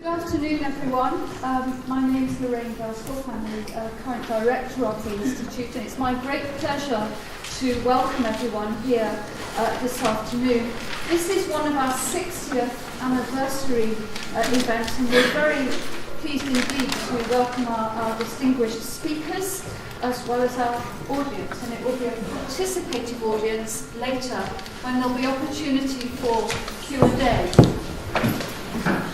Good afternoon, everyone. My name is Lorraine Gaskell. I'm the current director of the Institute, and it's my great pleasure to welcome everyone here this afternoon. This is one of our 60th anniversary events, and we're very pleased indeed to welcome our distinguished speakers as well as our audience, and it will be a participative audience later when there'll be opportunity for Q&A.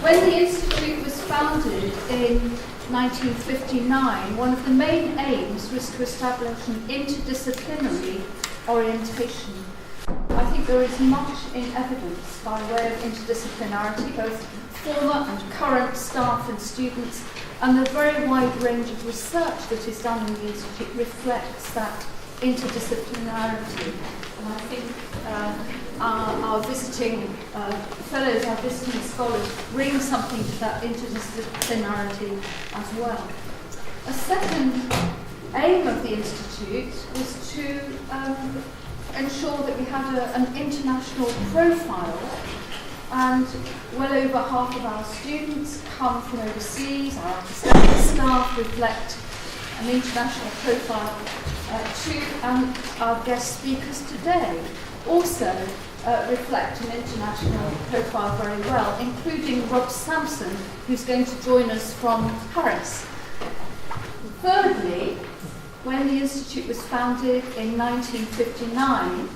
When the Institute was founded in 1959, one of the main aims was to establish an interdisciplinary orientation. I think there is much in evidence by way of interdisciplinarity, both former and current staff and students, and the very wide range of research that is done in the Institute reflects that interdisciplinarity. And I think our visiting fellows, our visiting scholars, bring something to that interdisciplinarity as well. A second aim of the Institute was to ensure that we had an international profile, and well over half of our students come from overseas. Our academic staff reflect an international profile too, and our guest speakers today also reflect an international profile very well, including Rob Sampson, who's going to join us from Paris. Thirdly, when the Institute was founded in 1959,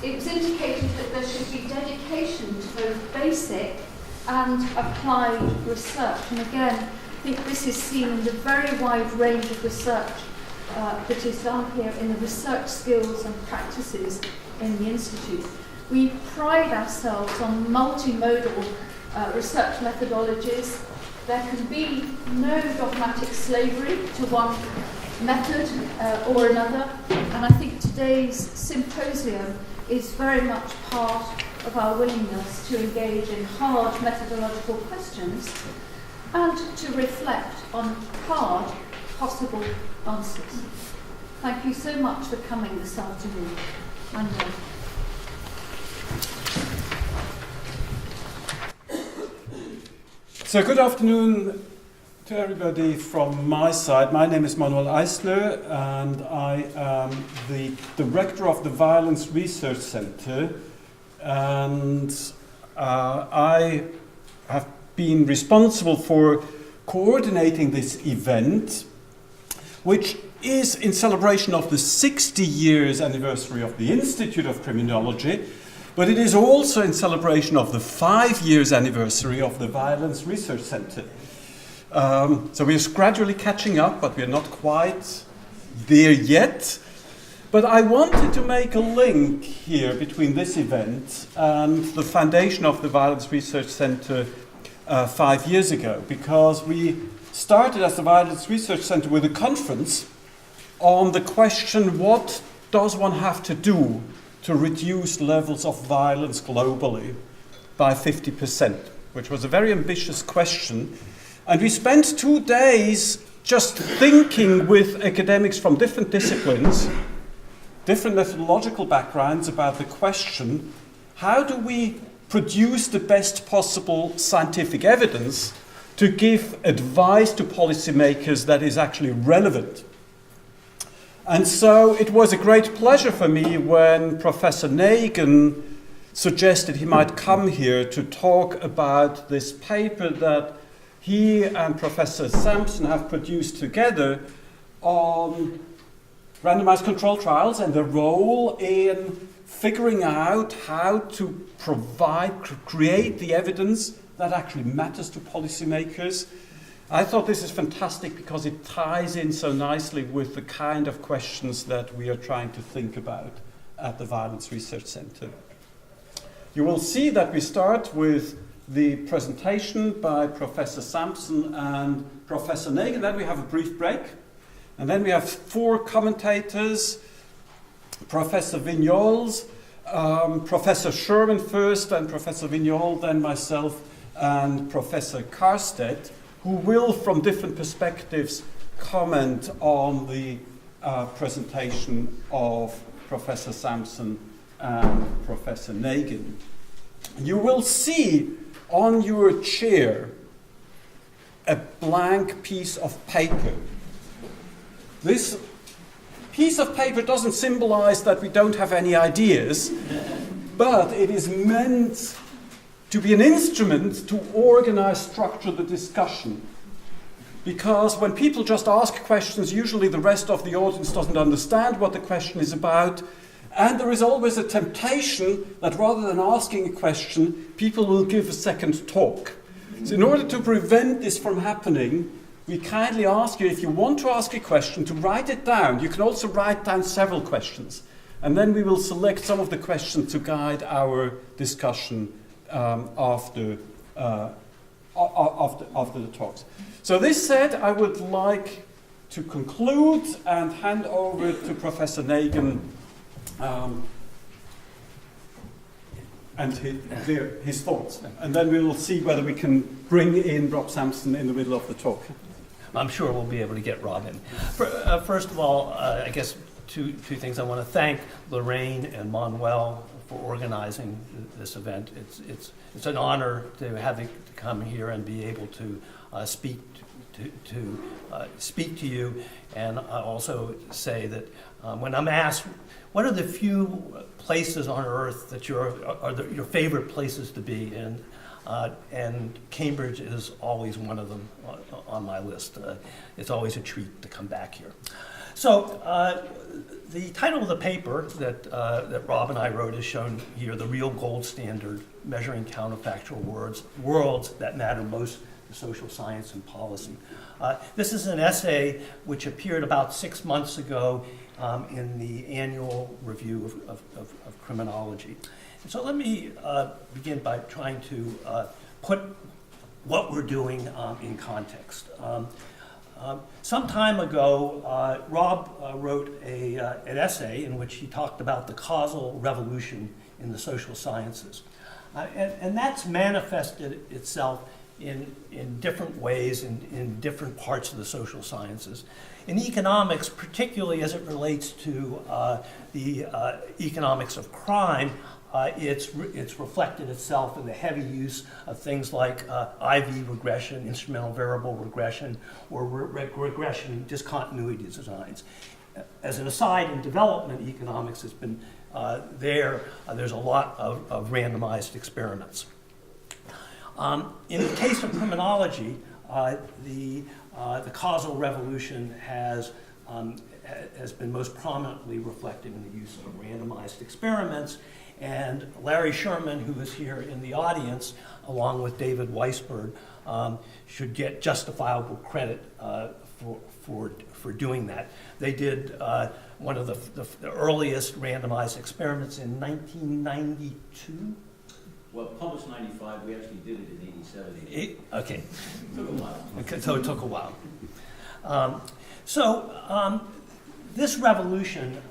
it was indicated that there should be dedication to both basic and applied research. And again, I think this is seen in the very wide range of research that is done here in the research skills and practices in the Institute. We pride ourselves on multimodal research methodologies. There can be no dogmatic slavery to one method or another, and I think today's symposium is very much part of our willingness to engage in hard methodological questions and to reflect on hard possible answers. Thank you so much for coming this afternoon. Manuel. So good afternoon to everybody from my side. My name is Manuel Eisler, and I am the director of the Violence Research Center, and I have been responsible for coordinating this event, which is in celebration of the 60 years anniversary of the Institute of Criminology, but it is also in celebration of the 5 years anniversary of the Violence Research Center. So we're gradually catching up, but we're not quite there yet. But I wanted to make a link here between this event and the foundation of the Violence Research Center 5 years ago, because we started as the Violence Research Center with a conference on the question, what does one have to do to reduce levels of violence globally by 50%, which was a very ambitious question. And we spent 2 days just thinking with academics from different disciplines, different methodological backgrounds about the question, how do we produce the best possible scientific evidence to give advice to policymakers that is actually relevant? And so it was a great pleasure for me when Professor Nagin suggested he might come here to talk about this paper that he and Professor Sampson have produced together on randomized control trials and their role in figuring out how to create the evidence that actually matters to policymakers. I thought this is fantastic because it ties in so nicely with the kind of questions that we are trying to think about at the Violence Research Center. You will see that we start with the presentation by Professor Sampson and Professor Nagin. Then we have a brief break. And then we have 4 commentators, Professor Vignoles, Professor Sherman first, and Professor Vignol, then myself, and Professor Karstedt, who will, from different perspectives, comment on the presentation of Professor Sampson and Professor Nagin. You will see on your chair a blank piece of paper. This piece of paper doesn't symbolize that we don't have any ideas, but it is meant to be an instrument to organize, structure the discussion. Because when people just ask questions, usually the rest of the audience doesn't understand what the question is about, and there is always a temptation that rather than asking a question, people will give a second talk. So in order to prevent this from happening, we kindly ask you, if you want to ask a question, to write it down. You can also write down several questions, and then we will select some of the questions to guide our discussion after the talks. So this said, I would like to conclude and hand over to Professor Nagin and his thoughts. And then we will see whether we can bring in Rob Sampson in the middle of the talk. I'm sure we'll be able to get Rob in. First of all, I guess two things. I want to thank Lorraine and Manuel for organizing this event. It's an honor to have you come here and be able to speak to you. And I also say that when I'm asked, what are the few places on earth that are your favorite places to be in? And Cambridge is always one of them on my list. It's always a treat to come back here. So the title of the paper that Rob and I wrote is shown here, The Real Gold Standard, Measuring Counterfactual Worlds That Matter Most to Social Science and Policy. This is an essay which appeared about 6 months ago in the annual review of criminology. And so let me begin by trying to put what we're doing in context. Some time ago, Rob wrote an essay in which he talked about the causal revolution in the social sciences. And that's manifested itself in different ways in different parts of the social sciences. In economics, particularly as it relates to the economics of crime, it's reflected itself in the heavy use of things like IV regression, instrumental variable regression, or regression discontinuity designs. As an aside, in development economics, it's been there's a lot of randomized experiments. In the case of criminology, the causal revolution has been most prominently reflected in the use of randomized experiments. And Larry Sherman, who is here in the audience, along with David Weisberg, should get justifiable credit for doing that. They did one of the earliest randomized experiments in 1992. Well, published 95, we actually did it in 87. Okay. Took a while. Okay, so it took a while. This revolution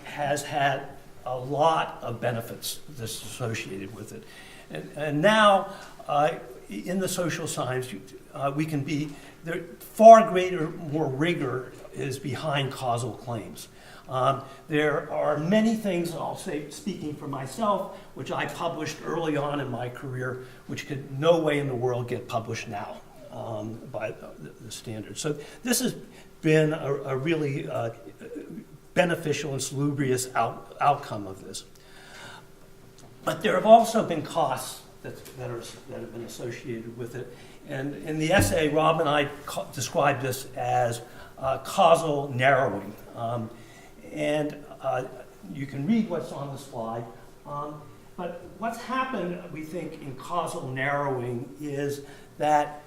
has had a lot of benefits that's associated with it. And now, in the social science, we can be, there far greater, more rigor is behind causal claims. There are many things, I'll say, speaking for myself, which I published early on in my career, which could no way in the world get published now by the standards. So this has been a really beneficial and salubrious outcome of this. But there have also been costs that have been associated with it. And in the essay, Rob and I described this as causal narrowing. And you can read what's on the slide. But what's happened, we think, in causal narrowing is that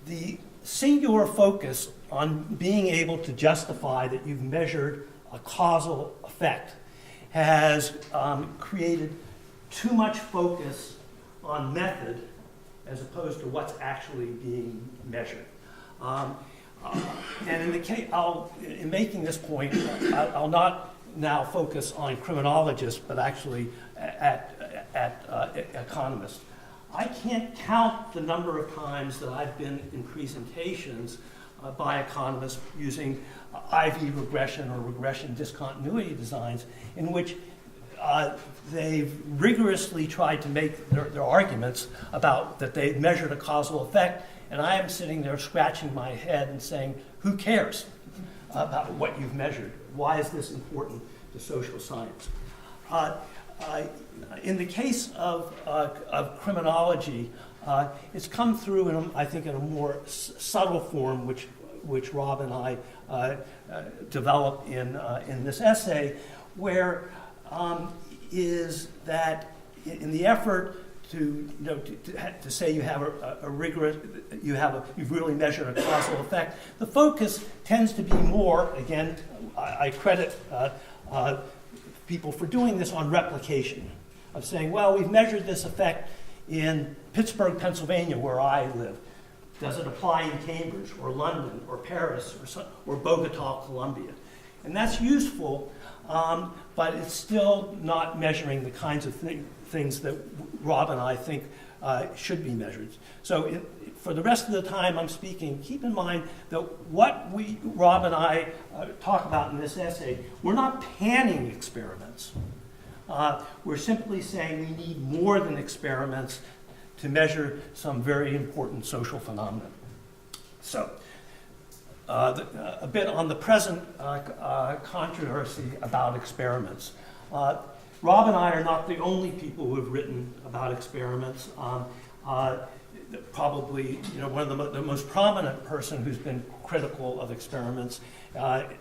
the singular focus on being able to justify that you've measured a causal effect has created too much focus on method as opposed to what's actually being measured. And in the case, in making this point, I'll not now focus on criminologists, but actually at economists. I can't count the number of times that I've been in presentations by economists using IV regression or regression discontinuity designs in which they've rigorously tried to make their arguments about that they've measured a causal effect, and I am sitting there scratching my head and saying, who cares about what you've measured? Why is this important to social science? In the case of criminology, it's come through, I think, in a more subtle form, which Rob and I developed in this essay, where is that in the effort to say you have a rigorous, you've really measured a causal effect, the focus tends to be more, again, I credit people for doing this, on replication, of saying, well, we've measured this effect in Pittsburgh, Pennsylvania, where I live. Does it apply in Cambridge or London or Paris or Bogota, Colombia? And that's useful, but it's still not measuring the kinds of things that Rob and I think should be measured. So for the rest of the time I'm speaking, keep in mind that what Rob and I talk about in this essay, we're not panning experiments. We're simply saying we need more than experiments to measure some very important social phenomena. So, a bit on the present controversy about experiments. Rob and I are not the only people who have written about experiments. Probably, one of the most prominent person who's been critical of experiments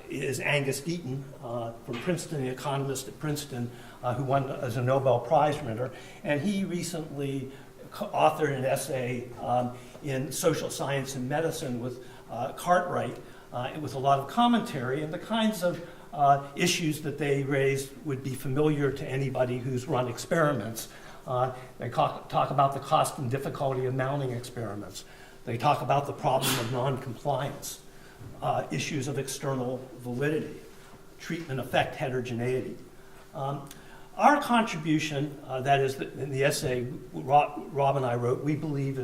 is Angus Deaton from Princeton, the economist at Princeton, who won as a Nobel Prize winner. And he recently authored an essay in Social Science and Medicine with Cartwright, with a lot of commentary, and the kinds of issues that they raised would be familiar to anybody who's run experiments. They talk about the cost and difficulty of mounting experiments. They talk about the problem of non-compliance, issues of external validity, treatment effect heterogeneity. Our contribution, that is in the essay Rob and I wrote, we believe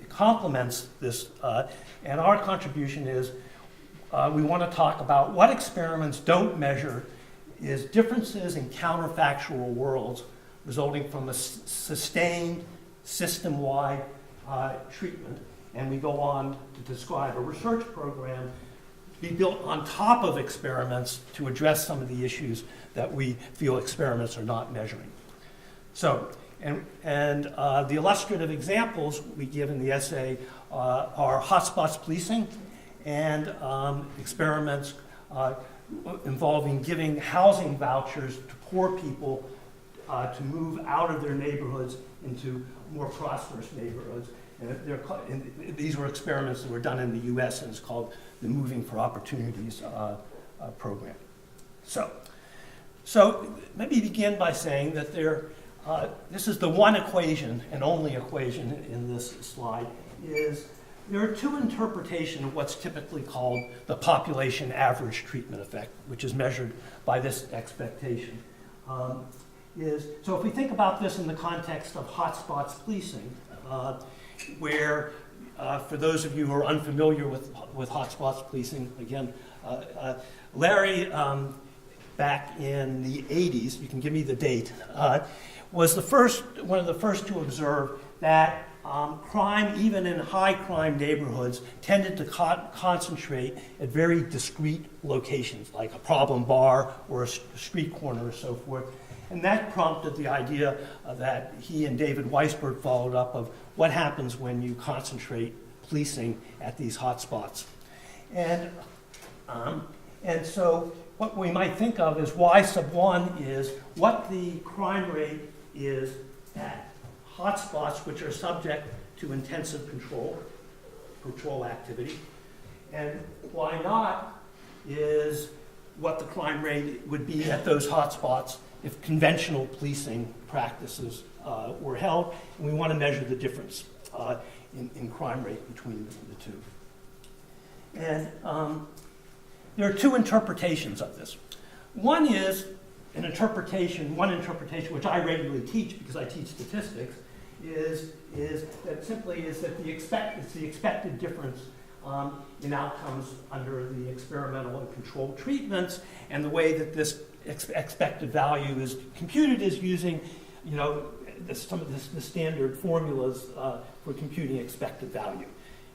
complements this, and our contribution is we want to talk about what experiments don't measure is differences in counterfactual worlds resulting from a sustained system-wide treatment. And we go on to describe a research program to be built on top of experiments to address some of the issues that we feel experiments are not measuring. So, and the illustrative examples we give in the essay are hotspots policing and experiments involving giving housing vouchers to poor people to move out of their neighborhoods into more prosperous neighborhoods. And these were experiments that were done in the US, and it's called the Moving for Opportunities program. So maybe begin by saying that this is the one equation and only equation in this slide, is there are two interpretations of what's typically called the population average treatment effect, which is measured by this expectation. So if we think about this in the context of hotspots policing, where for those of you who are unfamiliar with hotspots policing, again, Larry, back in the 80s, you can give me the date, was one of the first to observe that crime, even in high crime neighborhoods, tended to concentrate at very discrete locations, like a problem bar or a street corner or so forth. And that prompted the idea that he and David Weisberg followed up of what happens when you concentrate policing at these hotspots. And so what we might think of as Y sub 1 is what the crime rate is at hotspots which are subject to intensive control activity. And Y naught is what the crime rate would be at those hotspots if conventional policing practices were held, and we want to measure the difference in crime rate between the two. And there are two interpretations of this. One interpretation which I regularly teach because I teach statistics, is that it's the expected difference in outcomes under the experimental and controlled treatments, and the way that this expected value is computed is using, some of the standard formulas for computing expected value.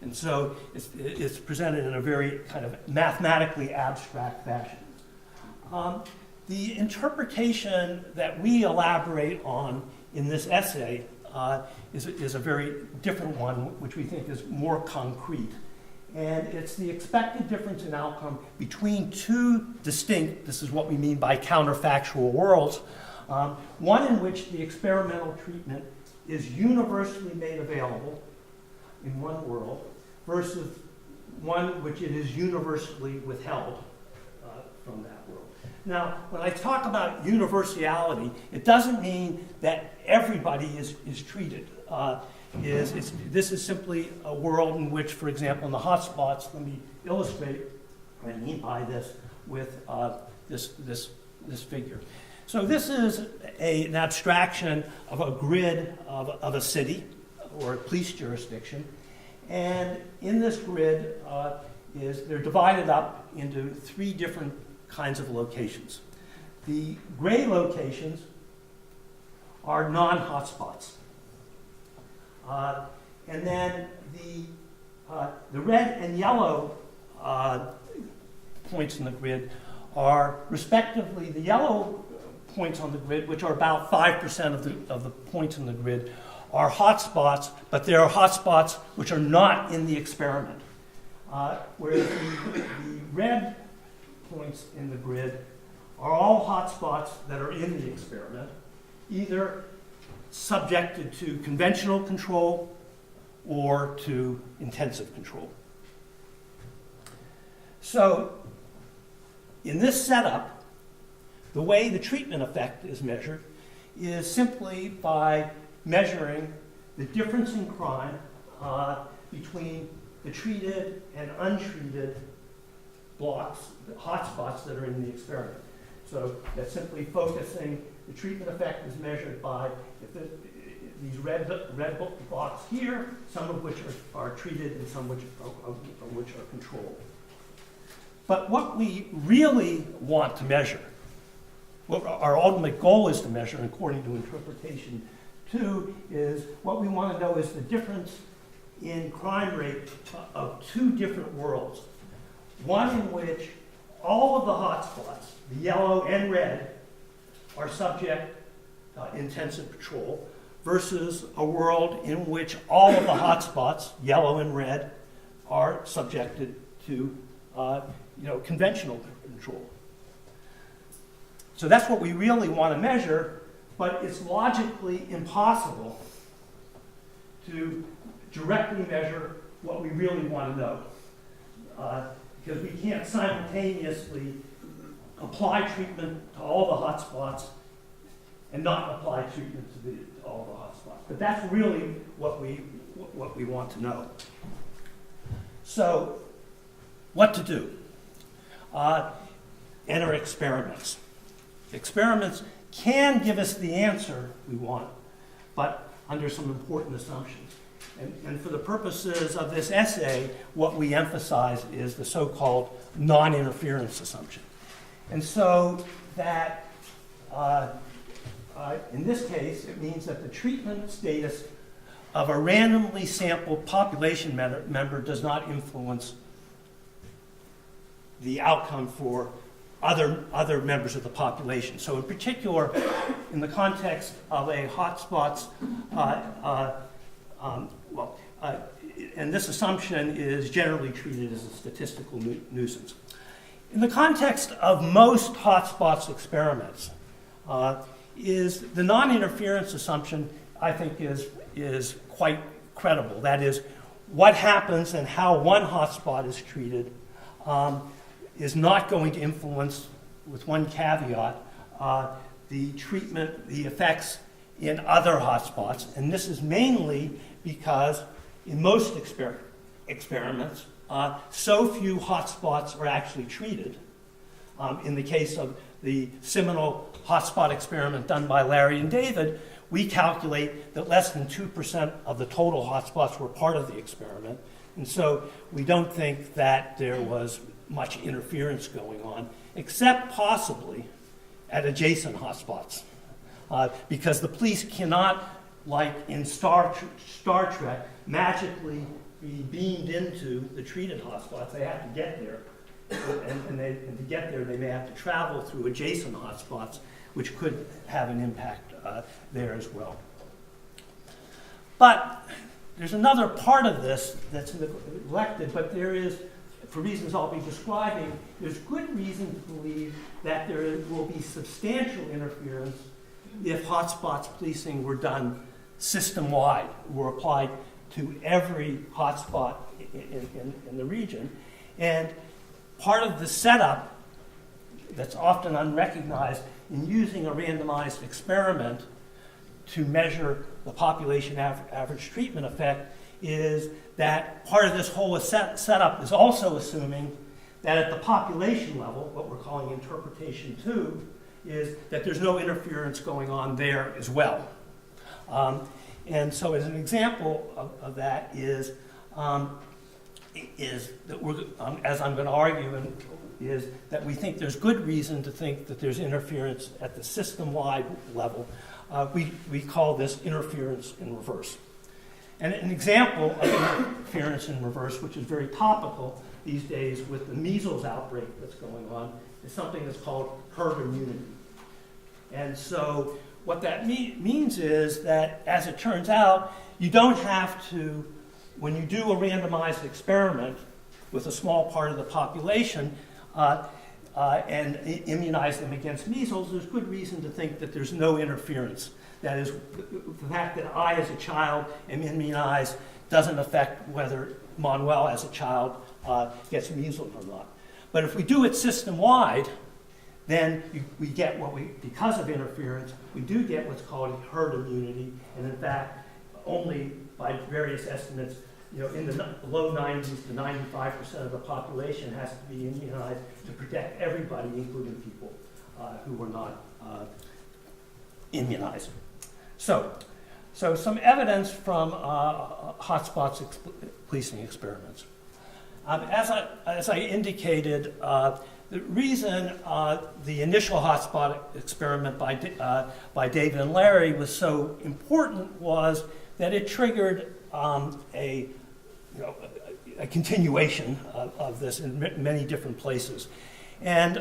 And so it's presented in a very kind of mathematically abstract fashion. The interpretation that we elaborate on in this essay is a very different one, which we think is more concrete. And it's the expected difference in outcome between two distinct, this is what we mean by counterfactual worlds, one in which the experimental treatment is universally made available in one world versus one which it is universally withheld from that world. Now, when I talk about universality, it doesn't mean that everybody is treated. This is simply a world in which, for example, in the hotspots, let me illustrate what I mean by this with this figure. So this is an abstraction of a grid of a city or a police jurisdiction. And in this grid, they're divided up into three different kinds of locations. The gray locations are non-hotspots. And then the red and yellow points in the grid are respectively the yellow points on the grid, which are about 5% of the points in the grid, are hotspots, but there are hotspots which are not in the experiment. Whereas the red points in the grid are all hotspots that are in the experiment, either subjected to conventional control or to intensive control. So, in this setup, the way the treatment effect is measured is simply by measuring the difference in crime between the treated and untreated blocks, the hotspots that are in the experiment. So that's simply focusing, the treatment effect is measured by these red blocks here, some of which are treated and some which are controlled. But what we really want to measure, what our ultimate goal is to measure, according to interpretation 2, is what we want to know is the difference in crime rate of two different worlds. One in which all of the hotspots, the yellow and red, are subject to intensive control, versus a world in which all of the hotspots, yellow and red, are subjected to conventional control. So that's what we really want to measure, but it's logically impossible to directly measure what we really want to know. Because we can't simultaneously apply treatment to all the hotspots and not apply treatment to all the hotspots. But that's really what we want to know. So, what to do? Enter experiments. Experiments can give us the answer we want, but under some important assumptions. And for the purposes of this essay, what we emphasize is the so-called non-interference assumption. And so that, in this case, it means that the treatment status of a randomly sampled population member does not influence the outcome for other members of the population. So in particular, in the context of a hotspots, and this assumption is generally treated as a statistical nuisance. In the context of most hotspots experiments, is the non-interference assumption, I think, is quite credible. That is, what happens and how one hotspot is treated is not going to influence, with one caveat, the treatment, the effects in other hotspots. And this is mainly because in most experiments, so few hotspots are actually treated. In the case of the seminal hotspot experiment done by Larry and David, we calculate that less than 2% of the total hotspots were part of the experiment. And so we don't think that there was much interference going on, except possibly at adjacent hotspots. Because the police cannot, like in Star Trek, magically be beamed into the treated hotspots. They have to get there. And to get there, they may have to travel through adjacent hotspots, which could have an impact there as well. But there's another part of this that's neglected, but there is, for reasons I'll be describing, there's good reason to believe that there will be substantial interference if hotspots policing were done system-wide, were applied to every hotspot in the region. And part of the setup that's often unrecognized in using a randomized experiment to measure the population average treatment effect is that part of this whole setup is also assuming that at the population level, what we're calling interpretation 2, is that there's no interference going on there as well. And so as an example of that is that we're, as I'm going to argue, is that we think there's good reason to think that there's interference at the system-wide level. We call this interference in reverse. And an example of interference in reverse, which is very topical these days with the measles outbreak that's going on, is something that's called herd immunity. And so what that means is that, as it turns out, you don't have to, when you do a randomized experiment with a small part of the population and immunize them against measles, there's good reason to think that there's no interference. That is, the fact that I, as a child, am immunized doesn't affect whether Manuel, as a child, gets measles or not. But if we do it system-wide, then we get because of interference, we do get what's called herd immunity. And in fact, only by various estimates, in the low 90s to 95% of the population has to be immunized to protect everybody, including people who were not immunized. So some evidence from hotspots policing experiments. As I indicated, the reason the initial hotspot experiment by David and Larry was so important was that it triggered a continuation of this in many different places, and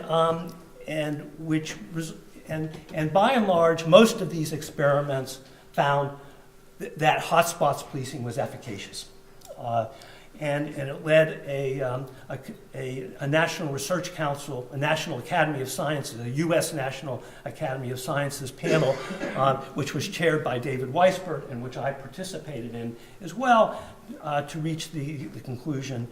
by and large, most of these experiments found that hotspots policing was efficacious. And it led a National Research Council, a National Academy of Sciences, a U.S. National Academy of Sciences panel, which was chaired by David Weisbert and which I participated in as well, to reach the conclusion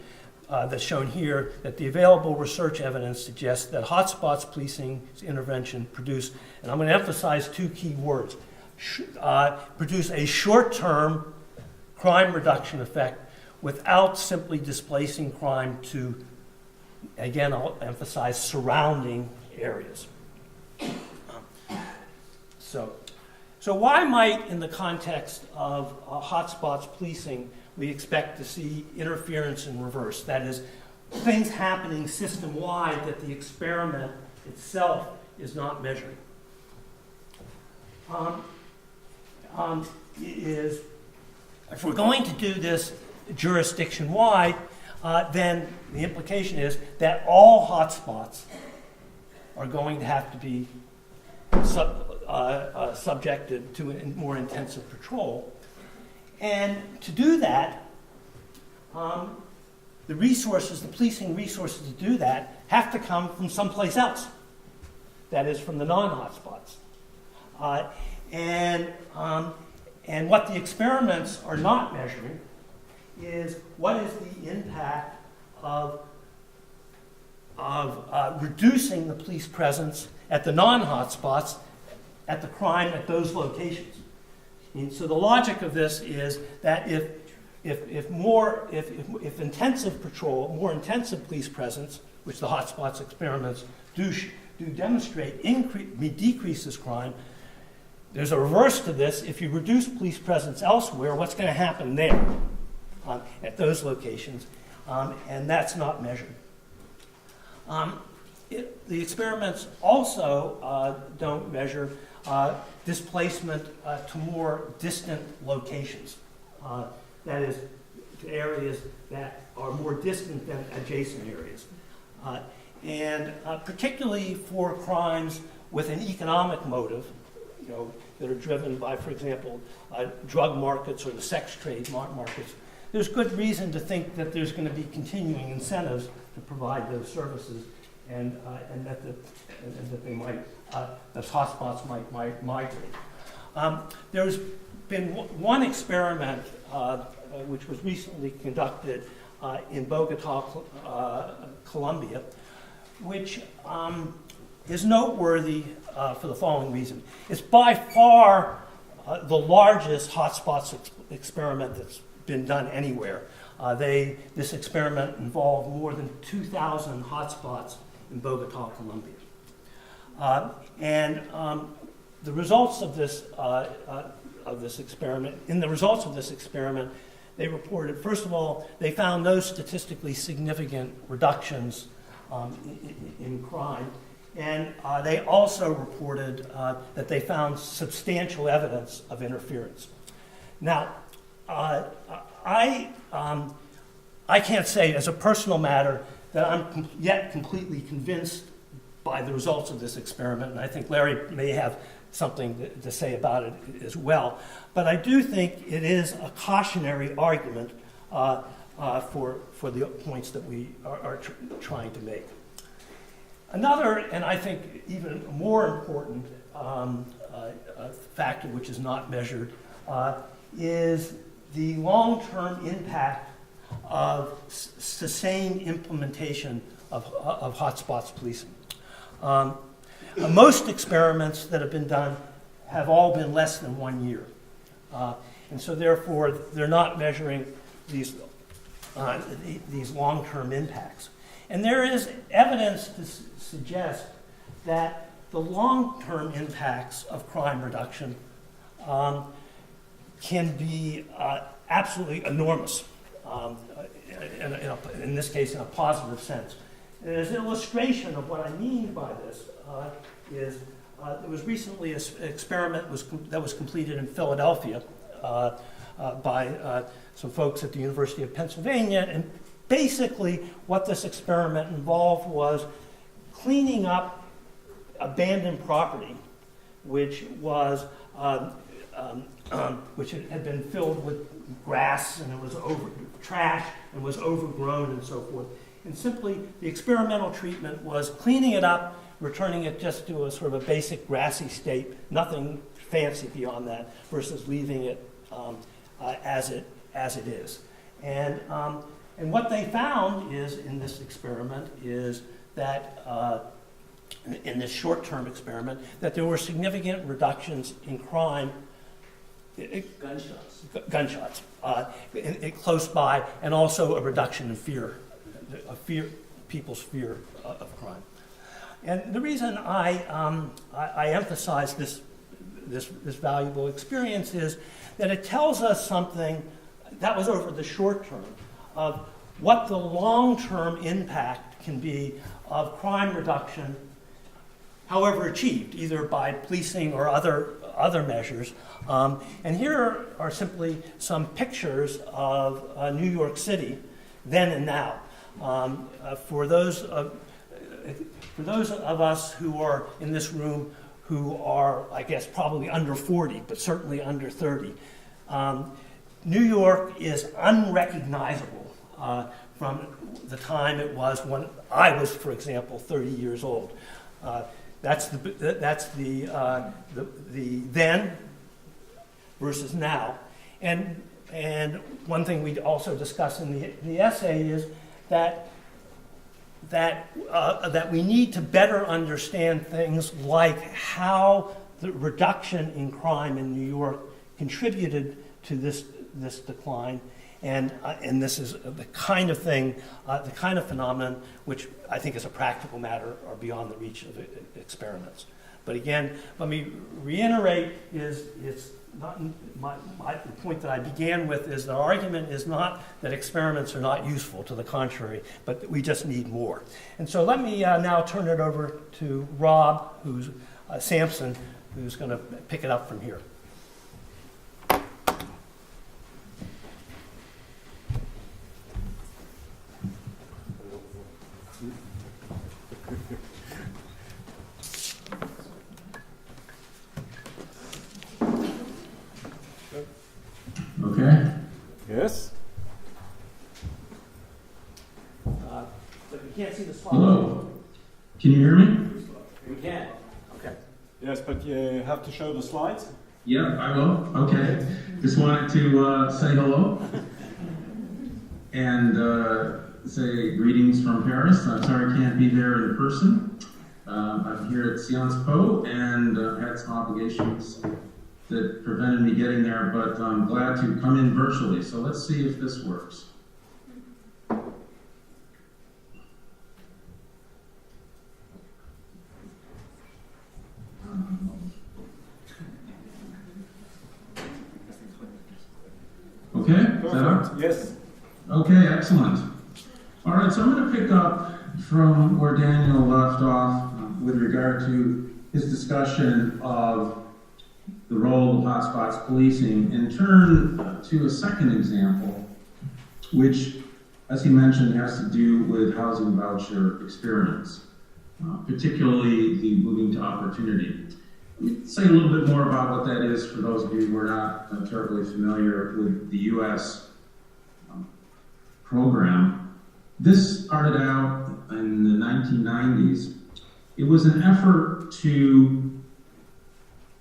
that's shown here, that the available research evidence suggests that hotspots policing intervention produce, and I'm going to emphasize two key words, produce a short-term crime reduction effect without simply displacing crime to, again, I'll emphasize, surrounding areas. So why might, in the context of hotspots policing, we expect to see interference in reverse? That is, things happening system-wide that the experiment itself is not measuring. If we're going to do this jurisdiction-wide, then the implication is that all hotspots are going to have to be subjected to a more intensive patrol. And to do that, the policing resources to do that, have to come from someplace else. That is, from the non-hotspots. And what the experiments are not measuring is what is the impact of reducing the police presence at the non-hotspots at the crime at those locations. And so the logic of this is that if intensive patrol, more intensive police presence, which the hotspots experiments do demonstrate, decreases crime, there's a reverse to this. If you reduce police presence elsewhere, what's going to happen there at those locations? And that's not measured. The experiments also don't measure displacement to more distant locations. That is, to areas that are more distant than adjacent areas. And particularly for crimes with an economic motive, that are driven by, for example, drug markets or the sex trade markets, there's good reason to think that there's going to be continuing incentives to provide those services, and that they might, those hotspots might migrate. There's been one experiment which was recently conducted in Bogota, Colombia, which is noteworthy for the following reason. It's by far the largest hotspots experiment that's been done anywhere. This experiment involved more than 2,000 hotspots in Bogota, Colombia. The results of this experiment, they reported, first of all, they found no statistically significant reductions in crime. And they also reported that they found substantial evidence of interference. Now, I can't say as a personal matter that I'm yet completely convinced by the results of this experiment, and I think Larry may have something to say about it as well. But I do think it is a cautionary argument for the points that we are trying to make. Another, and I think even more important factor which is not measured is the long-term impact of sustained implementation of hotspots policing. Most experiments that have been done have all been less than 1 year. And so therefore, they're not measuring these long-term impacts. And there is evidence to suggest that the long-term impacts of crime reduction can be absolutely enormous, in this case in a positive sense. And as an illustration of what I mean by this is there was recently an experiment that was completed in Philadelphia by some folks at the University of Pennsylvania, and basically what this experiment involved was cleaning up abandoned property, which was which had been filled with grass and it was trash and was overgrown and so forth. And simply the experimental treatment was cleaning it up, returning it just to a sort of a basic grassy state, nothing fancy beyond that, versus leaving it as it is. And what they found is in this experiment is that in this short-term experiment that there were significant reductions in crime. Gunshots. Close by, and also a reduction in fear, people's fear of crime. And the reason I emphasize this valuable experience is that it tells us something that was over the short term of what the long-term impact can be of crime reduction, however achieved, either by policing or other measures. And here are simply some pictures of New York City, then and now. For those of us who are in this room who are, I guess, probably under 40, but certainly under 30, New York is unrecognizable from the time it was when I was, for example, 30 years old. That's the then versus now. And one thing we also discuss in the essay is that we need to better understand things like how the reduction in crime in New York contributed to this decline, and this is the kind of thing, the kind of phenomenon which I think as a practical matter are beyond the reach of experiments. But again, let me reiterate, it's not the point that I began with is the argument is not that experiments are not useful, to the contrary, but that we just need more. And so let me now turn it over to Rob, who's Sampson, who's going to pick it up from here. Okay. Yes. But you can't see the slide. Hello. Can you hear me? We can. Okay. Yes, but you have to show the slides. Yeah, I will. Okay. Just wanted to say hello and say greetings from Paris. I'm sorry I can't be there in person. I'm here at Sciences Po and had some obligations that prevented me getting there, but I'm glad to come in virtually. So let's see if this works. Okay, is that up? Yes. Okay, excellent. All right, so I'm going to pick up from where Daniel left off with regard to his discussion of the role of hotspots policing and turn to a second example, which, as he mentioned, has to do with housing voucher experiments, particularly the moving to opportunity. Let me say a little bit more about what that is for those of you who are not terribly familiar with the U.S. Program. This started out in the 1990s. It was an effort to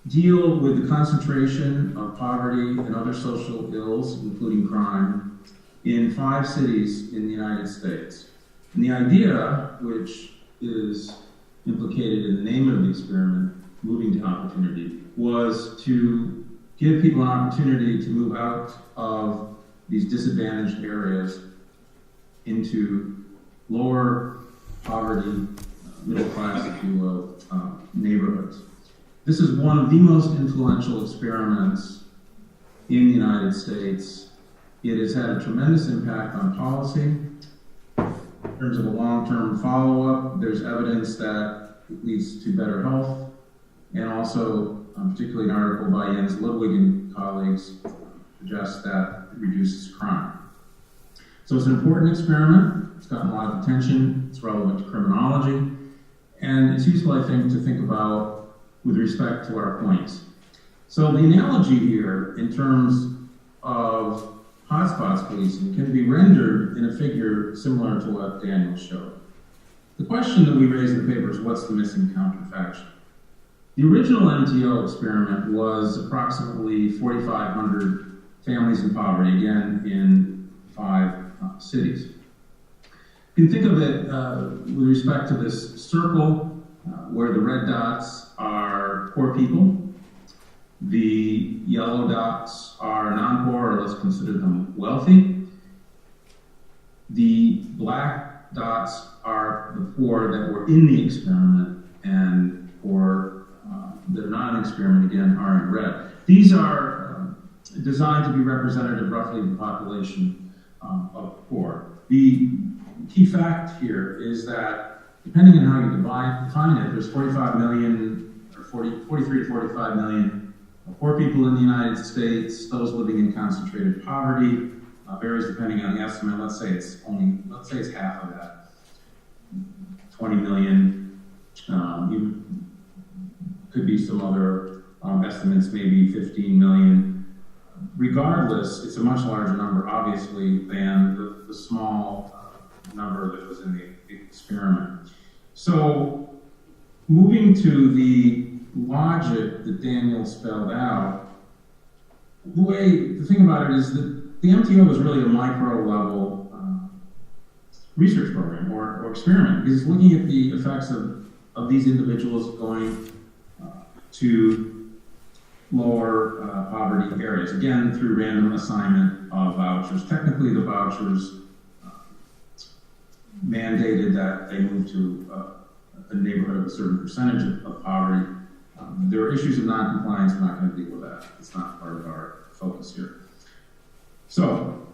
deal with the concentration of poverty and other social ills, including crime, in 5 cities in the United States. And the idea, which is implicated in the name of the experiment, moving to opportunity, was to give people an opportunity to move out of these disadvantaged areas into lower poverty, middle class, if you will, neighborhoods. This is one of the most influential experiments in the United States. It has had a tremendous impact on policy. In terms of a long-term follow-up, there's evidence that it leads to better health, and also, particularly an article by Jens Ludwig and colleagues, suggests that it reduces crime. So it's an important experiment. It's gotten a lot of attention. It's relevant to criminology. And it's useful, I think, to think about with respect to our points. So the analogy here, in terms of hotspots policing, can be rendered in a figure similar to what Daniel showed. The question that we raised in the paper is, what's the missing counterfactual? The original MTO experiment was approximately 4,500 families in poverty, again, in 5 cities. You can think of it with respect to this circle where the red dots are poor people, the yellow dots are non-poor, or let's consider them wealthy. The black dots are the poor that were in the experiment, and poor that are not in the experiment, again, are in red. These are designed to be representative roughly of the population of poor. The key fact here is that, depending on how you define it, there's 45 million, or 43 to 45 million poor people in the United States. Those living in concentrated poverty varies depending on the estimate. Let's say it's half of that, 20 million. Could be some other estimates, maybe 15 million. Regardless, it's a much larger number, obviously, than the small number that was in the experiment. So, moving to the logic that Daniel spelled out, the thing about it is that the MTO is really a micro-level research program or experiment, because it's looking at the effects of these individuals going to lower poverty areas, again, through random assignment of vouchers. Technically, the vouchers mandated that they move to a neighborhood of a certain percentage of poverty, There are issues of non-compliance. We're not going to deal with that. It's not part of our focus here. So,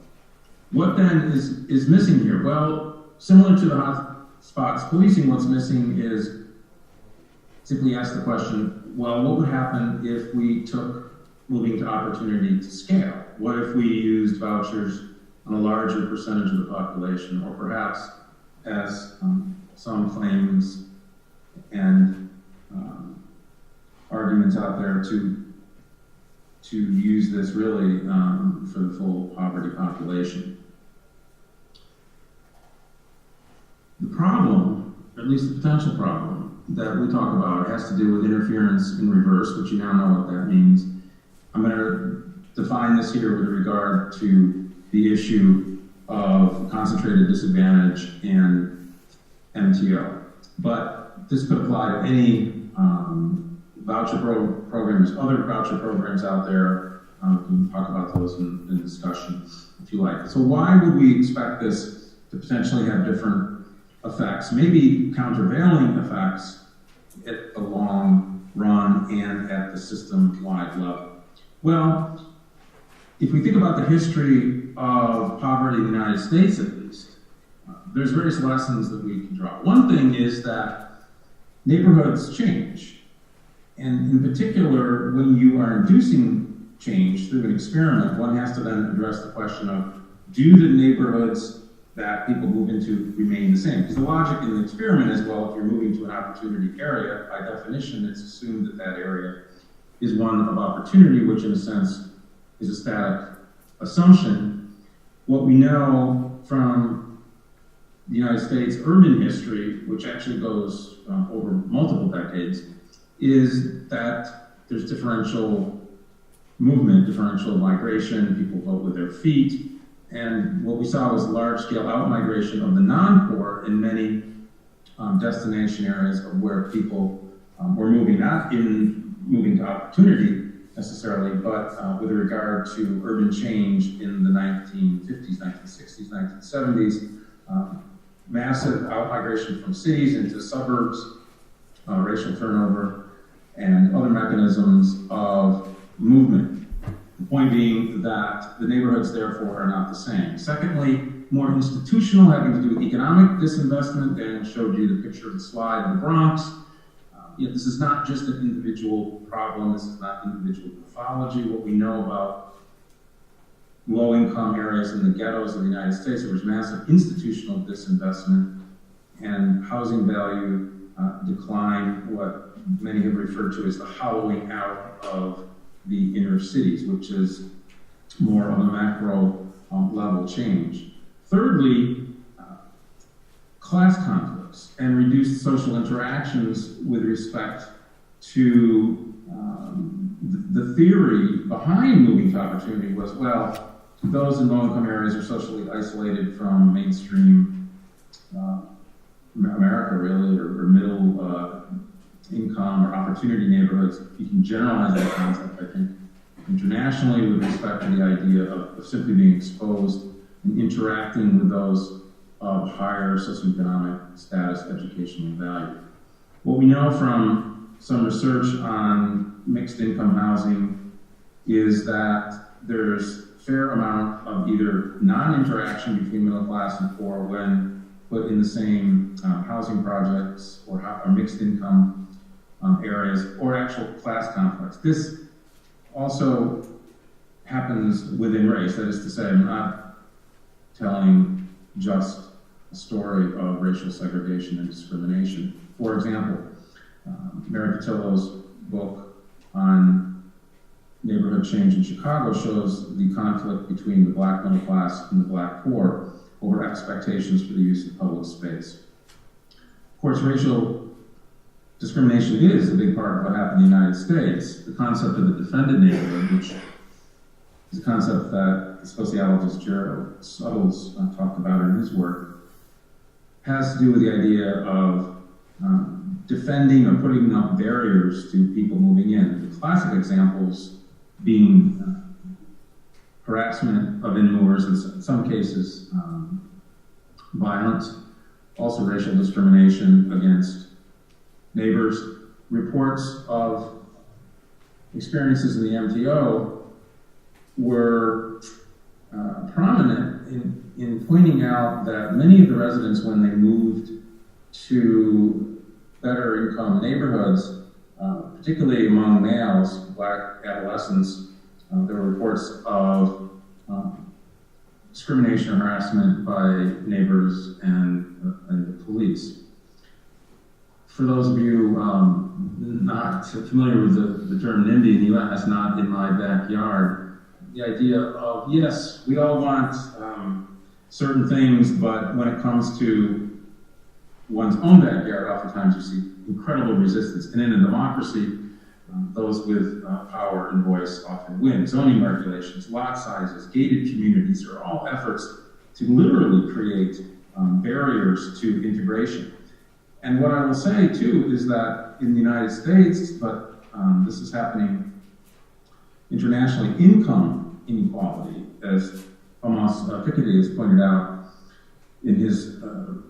what then is missing here? Well, similar to the hotspots policing, what's missing is simply ask the question, well, what would happen if we took moving to opportunity to scale? What if we used vouchers on a larger percentage of the population, or perhaps, as some claims and arguments out there, to use this really for the full poverty population? The problem, or at least the potential problem, that we talk about has to do with interference in reverse, which you now know what that means. I'm going to define this here with regard to the issue of concentrated disadvantage and MTO. But this could apply to any voucher programs, other voucher programs out there. We can talk about those in discussion if you like. So why would we expect this to potentially have different effects, maybe countervailing effects at the long run and at the system-wide level? Well, if we think about the history of poverty in the United States, at least, there's various lessons that we can draw. One thing is that neighborhoods change. And in particular, when you are inducing change through an experiment, one has to then address the question of, do the neighborhoods that people move into remain the same? Because the logic in the experiment is, well, if you're moving to an opportunity area, by definition, it's assumed that that area is one of opportunity, which in a sense is a static assumption. What we know from the United States urban history, which actually goes over multiple decades, is that there's differential movement, differential migration, people vote with their feet, and what we saw was large-scale out-migration of the non-poor in many destination areas of where people were moving, not in moving to opportunity necessarily, but with regard to urban change in the 1950s, 1960s, 1970s, massive out-migration from cities into suburbs, racial turnover, and other mechanisms of movement. The point being that the neighborhoods, therefore, are not the same. Secondly, more institutional, having to do with economic disinvestment. Dan showed you the picture of the slide of the Bronx. Yet this is not just an individual problem. This is not individual pathology. What we know about low-income areas in the ghettos of the United States, there was massive institutional disinvestment and housing value decline, what many have referred to as the hollowing out of the inner cities, which is more of a macro level change. Thirdly, class conflicts and reduced social interactions with respect to the theory behind moving to opportunity was, well, those in low-income areas are socially isolated from mainstream America, really, or middle income or opportunity neighborhoods. You can generalize that concept, I think, internationally with respect to the idea of simply being exposed and interacting with those of higher socioeconomic status, educational value. What we know from some research on mixed income housing is that there's a fair amount of either non-interaction between middle class and poor when put in the same housing projects or mixed income areas, or actual class conflicts. This also happens within race. That is to say, I'm not telling just a story of racial segregation and discrimination. For example, Mary Patillo's book on neighborhood change in Chicago shows the conflict between the black middle class and the black poor over expectations for the use of public space. Of course, racial discrimination is a big part of what happened in the United States. The concept of the defended neighborhood, which is a concept that the sociologist Gerald Suttles talked about in his work, has to do with the idea of defending or putting up barriers to people moving in. The classic examples being harassment of in-movers, in some cases violence, also racial discrimination against neighbors. Reports of experiences in the MTO were prominent in pointing out that many of the residents, when they moved to better income neighborhoods, particularly among males, black adolescents, there were reports of discrimination or harassment by neighbors and the police. For those of you not familiar with the term NIMBY in the US, not in my backyard, the idea of, yes, we all want certain things, but when it comes to one's own backyard, oftentimes you see incredible resistance. And in a democracy, those with power and voice often win. Zoning regulations, lot sizes, gated communities are all efforts to literally create barriers to integration. And what I will say, too, is that in the United States, but this is happening internationally, income inequality, as Thomas Piketty has pointed out in his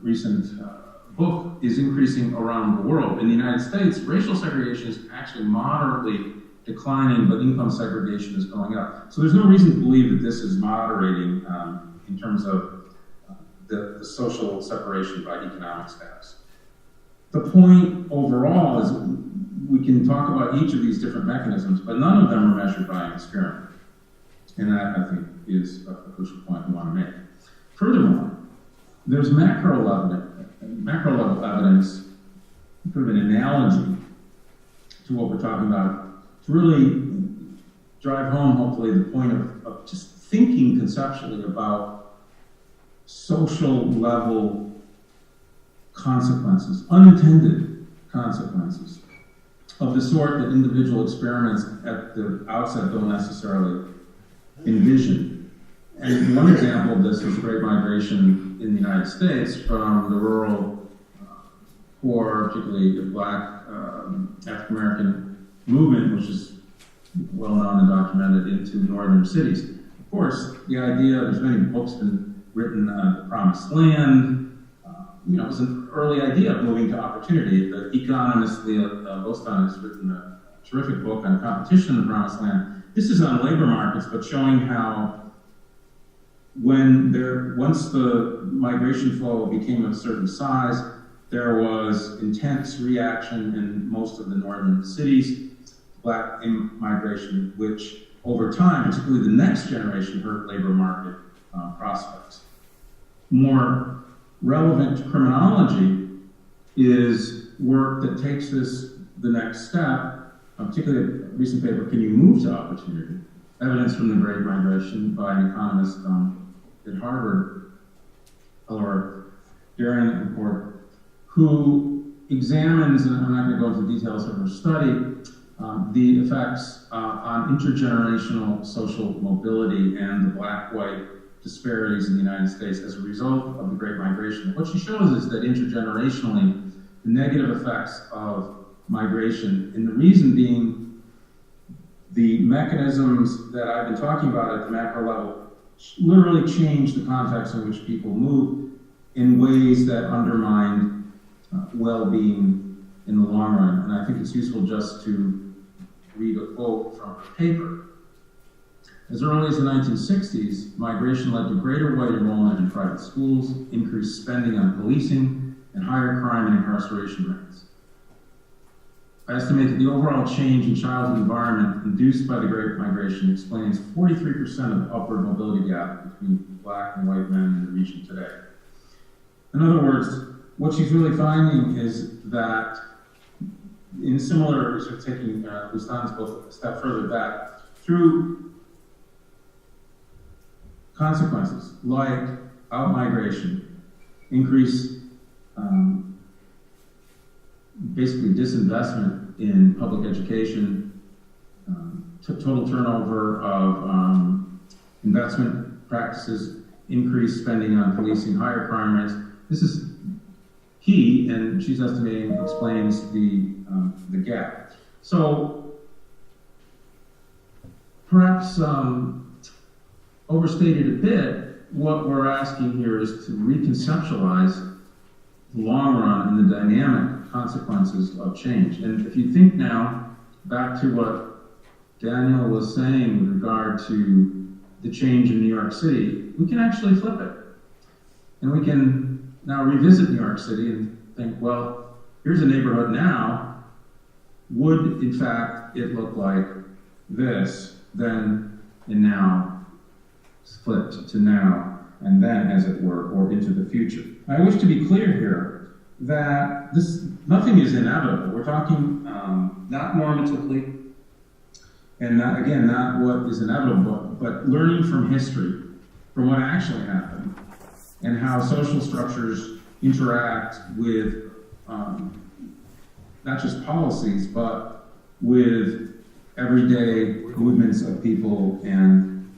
recent book, is increasing around the world. In the United States, racial segregation is actually moderately declining, but income segregation is going up. So there's no reason to believe that this is moderating in terms of the social separation by economic status. The point overall is we can talk about each of these different mechanisms, but none of them are measured by an experiment. And that, I think, is a crucial point we want to make. Furthermore, there's macro level evidence, sort of an analogy to what we're talking about, to really drive home, hopefully, the point of just thinking conceptually about social level consequences, unintended consequences, of the sort that individual experiments at the outset don't necessarily envision. And one example of this is the Great Migration in the United States from the rural poor, particularly the black African American movement, which is well known and documented, into northern cities. Of course, the idea, there's many books been written on the Promised Land. It was an early idea of moving to opportunity. The economist Leah Boston has written a terrific book on competition in the Promised Land. This is on labor markets, but showing how once the migration flow became of a certain size, there was intense reaction in most of the northern cities, black migration, which over time, particularly the next generation, hurt labor market prospects. More relevant to criminology is work that takes this the next step, particularly a recent paper, Can You Move to Opportunity? Evidence from the Great Migration by an economist at Harvard, Laura Darenport, who examines, and I'm not going to go into the details of her study, the effects on intergenerational social mobility and the black-white disparities in the United States as a result of the Great Migration. What she shows is that intergenerationally, the negative effects of migration, and the reason being the mechanisms that I've been talking about at the macro level literally change the context in which people move in ways that undermine well-being in the long run. And I think it's useful just to read a quote from her paper. As early as the 1960s, migration led to greater white enrollment in private schools, increased spending on policing, and higher crime and incarceration rates. I estimate that the overall change in childhood environment induced by the Great Migration explains 43% of the upward mobility gap between black and white men in the region today. In other words, what she's really finding is that in similar, sort of taking Lustan's book a step further back, through consequences like outmigration, increased basically disinvestment in public education, total turnover of investment practices, increased spending on policing, higher crime rates. This is key, and she's estimating explains the gap. So perhaps overstated a bit, what we're asking here is to reconceptualize the long run and the dynamic consequences of change. And if you think now back to what Daniel was saying with regard to the change in New York City, we can actually flip it. And we can now revisit New York City and think, well, here's a neighborhood now. Would, in fact, it look like this, then and now, flipped to now, and then, as it were, or into the future? I wish to be clear here that nothing is inevitable. We're talking not normatively, and not, again, not what is inevitable, but learning from history, from what actually happened, and how social structures interact with not just policies, but with everyday movements of people and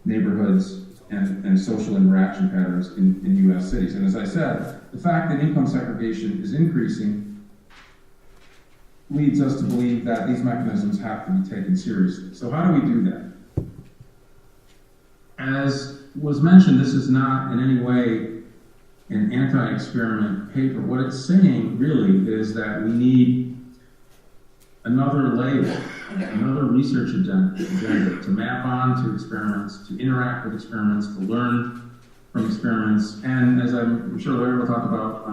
neighborhoods and social interaction patterns in U.S. cities. And as I said, the fact that income segregation is increasing leads us to believe that these mechanisms have to be taken seriously. So how do we do that? As was mentioned, this is not in any way an anti-experiment paper. What it's saying really is that we need another label, another research agenda to map on to experiments, to interact with experiments, to learn from experiments, and as I'm sure Larry will talk about,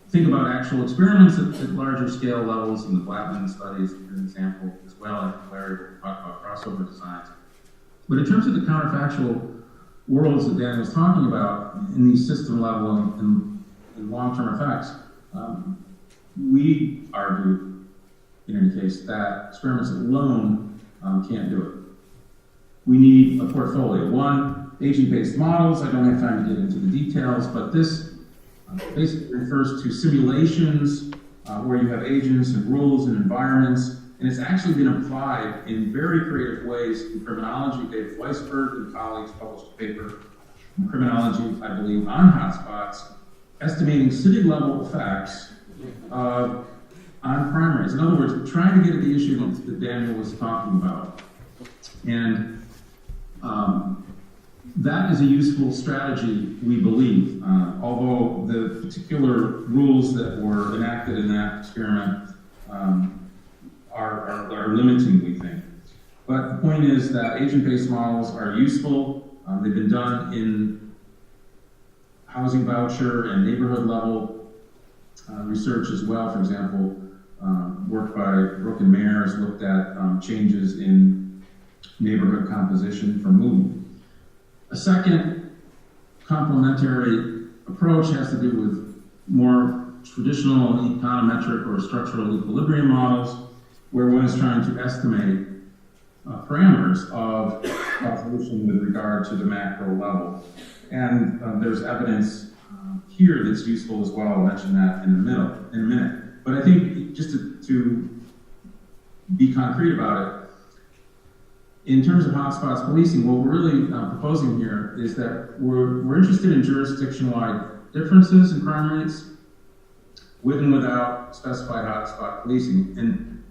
think about actual experiments at larger scale levels. In the Blattman studies, for example, as well. I think Larry will talk about crossover designs. But in terms of the counterfactual worlds that Dan was talking about in these system level and long-term effects, we argue, in any case, that experiments alone can't do it. We need a portfolio. One, agent-based models. I don't have time to get into the details, but this basically refers to simulations where you have agents and rules and environments, and it's actually been applied in very creative ways in criminology. David Weisberg and colleagues published a paper in criminology, I believe, on hotspots, estimating city-level effects on crime rates. In other words, trying to get at the issue that Daniel was talking about. And that is a useful strategy, we believe, although the particular rules that were enacted in that experiment are limiting, we think. But the point is that agent-based models are useful. They've been done in housing voucher and neighborhood level research as well. For example, work by Brooke and Mayer has looked at changes in neighborhood composition from movement. A second complementary approach has to do with more traditional econometric or structural equilibrium models, where one is trying to estimate parameters of population with regard to the macro level. And there's evidence here that's useful as well. I'll mention that in a minute. But I think just to be concrete about it, in terms of hotspots policing, what we're really proposing here is that we're interested in jurisdiction-wide differences in crime rates with and without specified hotspot policing. And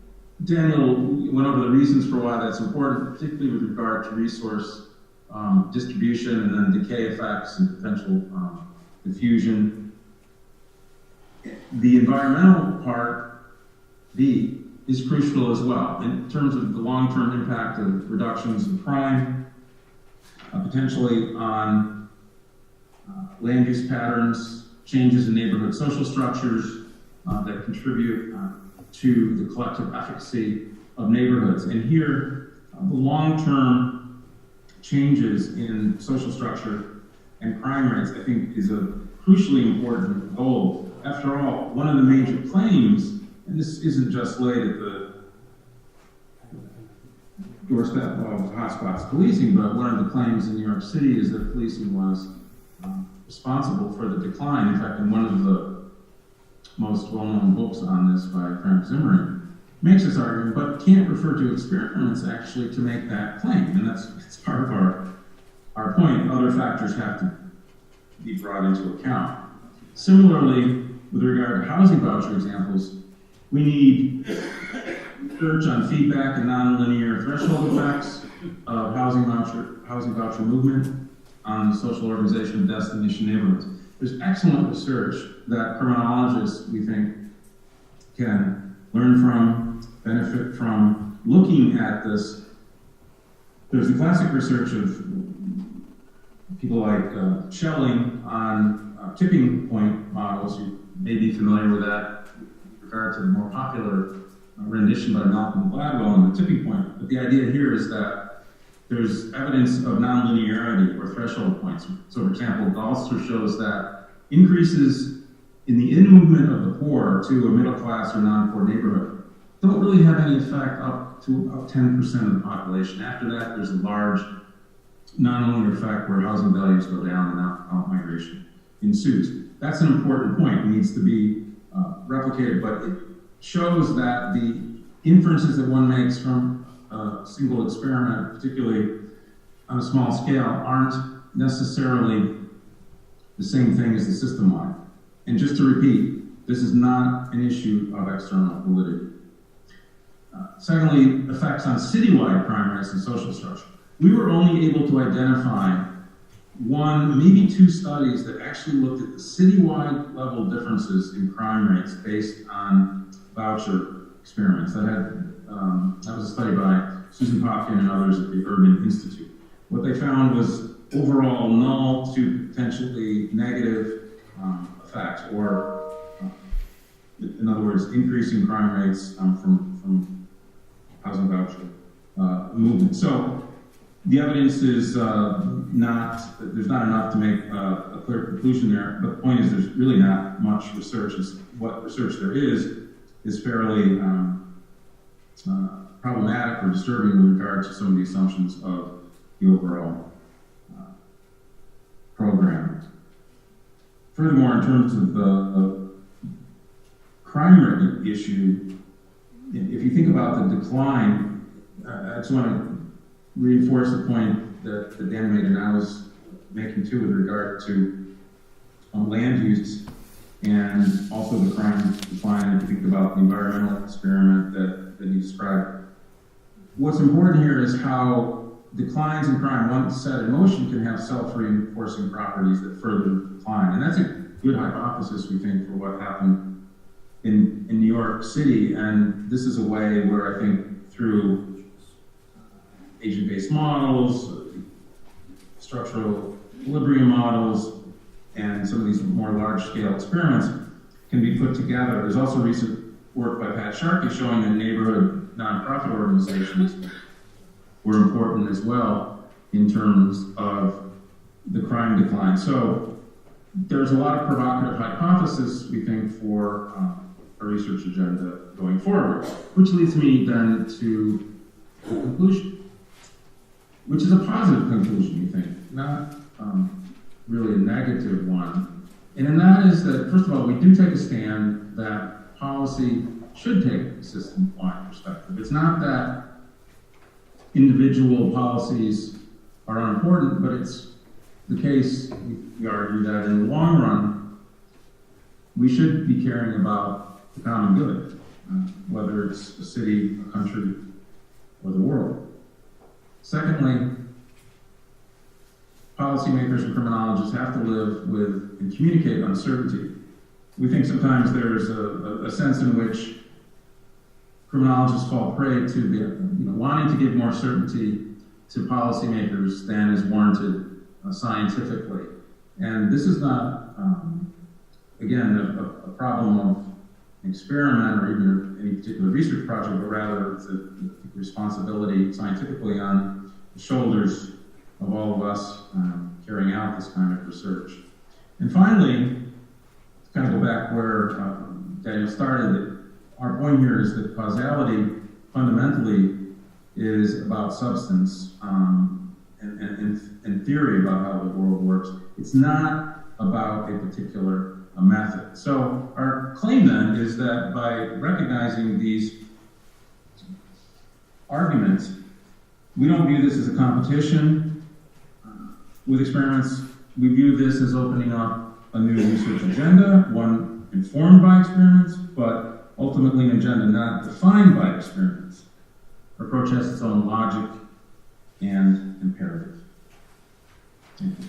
Daniel went over the reasons for why that's important, particularly with regard to resource distribution and then decay effects and potential diffusion. The environmental part, B, is crucial as well in terms of the long-term impact of reductions in crime, potentially on land use patterns, changes in neighborhood social structures that contribute to the collective efficacy of neighborhoods. And here, the long-term changes in social structure and crime rates, I think, is a crucially important goal. After all, one of the major claims, and this isn't just laid at the doorstep of hotspots policing, but one of the claims in New York City is that policing was responsible for the decline. In fact, in one of the most well-known books on this by Frank Zimmerman, makes this argument, but can't refer to experiments actually to make that claim. And it's part of our point. Other factors have to be brought into account. Similarly, with regard to housing voucher examples, we need research on feedback and nonlinear threshold effects of housing voucher movement on the social organization of destination neighborhoods. There's excellent research that criminologists, we think, can learn from, benefit from, looking at this, there's the classic research of people like Schelling on tipping point models. You may be familiar with that with regard to the more popular rendition by Malcolm Gladwell on the tipping point. But the idea here is that there's evidence of nonlinearity or threshold points. So, for example, Galster shows that increases in the in-movement of the poor to a middle-class or non-poor neighborhood don't really have any effect up to about 10% of the population. After that, there's a large non-linear effect where housing values go down and out-migration ensues. That's an important point. It needs to be replicated, but it shows that the inferences that one makes from a single experiment, particularly on a small scale, aren't necessarily the same thing as the system-wide. And just to repeat, this is not an issue of external validity. Secondly, effects on citywide crime rates and social structure. We were only able to identify one, maybe two studies that actually looked at the citywide level differences in crime rates based on voucher experiments. That was a study by Susan Popkin and others at the Urban Institute. What they found was overall null to potentially negative effects, or in other words, increasing crime rates from housing voucher movement. So the evidence is there's not enough to make a clear conclusion there, but the point is there's really not much research. What research there is fairly problematic or disturbing with regard to some of the assumptions of the overall program. Furthermore, in terms of the crime rate issue, if you think about the decline, I just want to reinforce the point that Dan made and I was making too with regard to land use and also the crime decline. If you think about the environmental experiment that you described, what's important here is how declines in crime, once set in motion, can have self-reinforcing properties that further decline. And that's a good hypothesis, we think, for what happened in New York City. And this is a way where I think through agent-based models, structural equilibrium models, and some of these more large-scale experiments can be put together. There's also recent work by Pat Sharkey showing that neighborhood nonprofit organizations were important as well in terms of the crime decline. So there's a lot of provocative hypothesis, we think, for a research agenda going forward, which leads me then to the conclusion, which is a positive conclusion, we think, not really a negative one. And that is that, first of all, we do take a stand that policy should take a system-wide perspective. It's not that individual policies are unimportant, but it's the case, we argue, that in the long run, we should be caring about the common good, whether it's a city, a country, or the world. Secondly, policymakers and criminologists have to live with and communicate uncertainty. We think sometimes there's a sense in which criminologists fall prey to the wanting to give more certainty to policymakers than is warranted scientifically. And this is not, again, a problem of an experiment or even any particular research project, but rather it's a responsibility scientifically on the shoulders of all of us carrying out this kind of research. And finally, to kind of go back where Daniel started, our point here is that causality fundamentally is about substance and theory about how the world works. It's not about a particular method. So our claim then is that by recognizing these arguments, we don't view this as a competition with experiments. We view this as opening up a new research agenda, one informed by experiments, but ultimately an agenda not defined by experiments. Our approach has its own logic and imperative. Thank you.